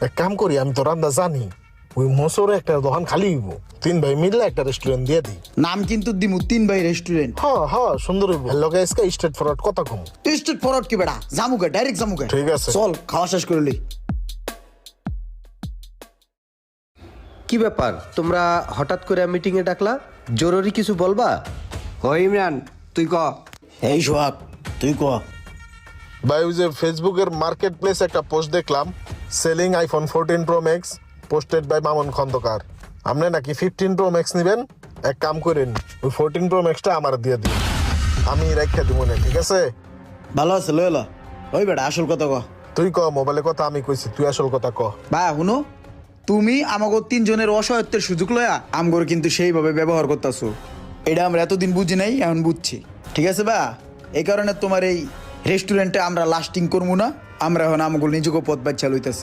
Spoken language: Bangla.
এক কাম করি, আমি তো রান্না জানি, ওই মোসরে একটা দোকান খালি হইব, 3 ভাই মিললে একটা রেস্টুরেন্ট দিয়ে দিই। নাম কিন্তু দিমু 3 ভাই রেস্টুরেন্ট। হ্যাঁ সুন্দর হইব। লগে আজকে স্ট্রেট ফরওয়ার্ড কথা কম। স্ট্রেট ফরওয়ার্ড কি বেটা, জামুকে ডাইরেক্ট জামুকে। ঠিক আছে। চল খাওয়া শেষ করে লই। কি ব্যাপার, তোমরা হঠাৎ করে মিটিং এ ডাকলা? জরুরি কিছু বলবা? ও ইমরান, তুই ক। এই সোহাগ তুই ক। ভাই ওই যে ফেসবুকের মার্কেট প্লেস একটা পোস্ট দেখলাম, selling iPhone 14 pro max, posted by Mamun Khandakar. আপনি নাকি 15 প্রো ম্যাক্স নেবেন? এক কাম করেন, ওই 14 প্রো ম্যাক্সটা আমার দিয়ে দিন, আমি রেখে দিব না, ঠিক আছে? ভালো আছে লই লো। ওই বেটা আসল কথা ক। তুই ক, মোবাইলের কথা আমি কইছি, তুই আসল কথা ক। বা শুনো, তুমি আমাকে 3 জনের অসহায়ত্বের সুযোগ লয়া আমগর কিন্তু সেইভাবে ব্যবহার করতেছো। এটা আমরা এতদিন বুঝি নাই, এখন বুঝছি, ঠিক আছে বা? এই কারণে তোমার এই রেস্টুরেন্টে আমরা লাস্টিং করবো না, আমরা এখন আমগুলো নিজেকে পথ বাচ্চা লইতেছি।